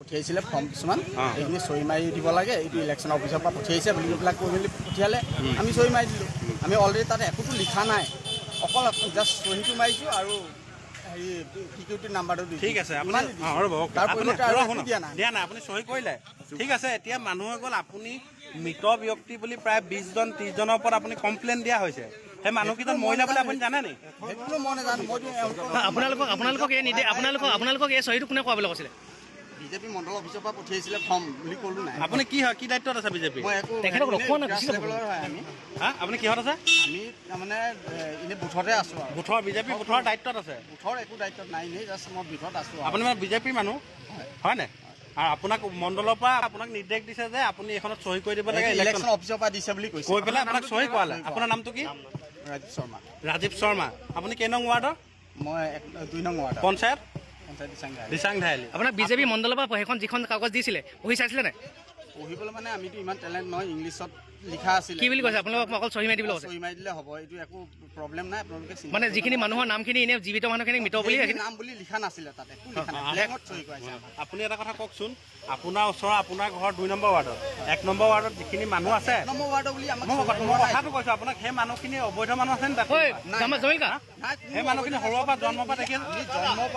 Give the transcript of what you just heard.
পঠিয়াইছিলে ফৰ্ম কিছুমান এইখিনি চহী মাৰি দিব লাগে, এইটো ইলেকশ্যন অফিচৰ পৰা পঠিয়াইছে বুলি এইবিলাক কৈ মেলি পঠিয়ালে, আমি চহী মাৰি দিলোঁ। আমি অলৰেডি তাত একোতো লিখা নাই, অকল জাষ্ট চহীটো মাৰিছোঁ আৰু হেৰি টিকিউটি নাম্বাৰটো দিছোঁ। ঠিক আছে, দিয়া নাই আপুনি চহী কৰিলে, ঠিক আছে। এতিয়া মানুহ হৈ গ'ল, আপুনি মৃত ব্যক্তি বুলি প্ৰায় 20জন 30জনৰ ওপৰত আপুনি কমপ্লেইন দিয়া হৈছে। সেই মানুহকেইজন মহিলা বুলি আপুনি জানে নি? সেইটো মই নাজানো। আপোনালোকক এই চহীটো কোনে কৰাবলৈ কৈছিলে? বিজেপি মণ্ডল অফিচৰ পৰা পঠিয়াইছিলে ফৰ্ম বুলি ক'লো নাই। আপুনি কি হয়, কি দায়িত্বত আছে বিজেপি? মই একো হয় আমি। হা আপুনি কিহত আছে? আমি তাৰমানে এনেই বুথতে আছোঁ আৰু। বুথৰ বিজেপি বুথৰ দায়িত্বত আছে? বুথৰ একো দায়িত্বত নাই, এনেই জাষ্ট মই বুথত আছোঁ। আপুনি মানে বিজেপিৰ মানুহ হয় নাই? আৰু আপোনাক মণ্ডলৰ পৰা আপোনাক নিৰ্দেশ দিছে যে আপুনি এইখনত চহী কৰি দিব লাগে, ইলেকশ্যন অফিচৰ পৰা দিছে বুলি কৈছে। কৈ পেলাই আপোনাক চহী কৰালে। আপোনাৰ নামটো কি? ৰাজীৱ শৰ্মা। ৰাজীৱ শৰ্মা। আপুনি কেই নং ৱাৰ্ডৰ? মই 2 নং ৱাৰ্ডৰ। পঞ্চায়ত পঞ্চায়ত দিচাং ধাইলি। আপোনাক বিজেপি মণ্ডলৰ পৰা সেইখন যিখন কাগজ দিছিলে পঢ়ি চাইছিলে নাই? পঢ়িবলৈ মানে আমিতো ইমান টেলেণ্ট নহয়, ইংলিছত লিখা আছিলে। কি বুলি কৈছে আপোনালোকক? অকল চহী মাৰি দিবলৈ কৈছে? চহী মাৰি দিলে হ'ব, এইটো একো প্ৰব্লেম নাই। আপোনালোকে মানে যিখিনি মানুহৰ নামখিনি এনে জীৱিত মানুহখিনিক মৃত বুলি নাম বুলি লিখা নাছিলে, তাতে একো লিখা নাই, ব্লেংকত চহী কৰাইছে। আপুনি এটা কথা কওকচোন, আপোনাৰ ওচৰৰ আপোনাৰ ঘৰ 2 নম্বৰ ৱাৰ্ডত, 1 নম্বৰ ৱাৰ্ডত যিখিনি মানুহ আছে, 1 নম্বৰ ৱাৰ্ডৰ বুলি আমাক মই কথাটো কৈছো আপোনাক, সেই মানুহখিনি অবৈধ মানুহ আছে নে তাত? জমিল কা সেই মানুহখিনি সৰুৰে পৰা জন্মৰ পৰা দেখি জন্ম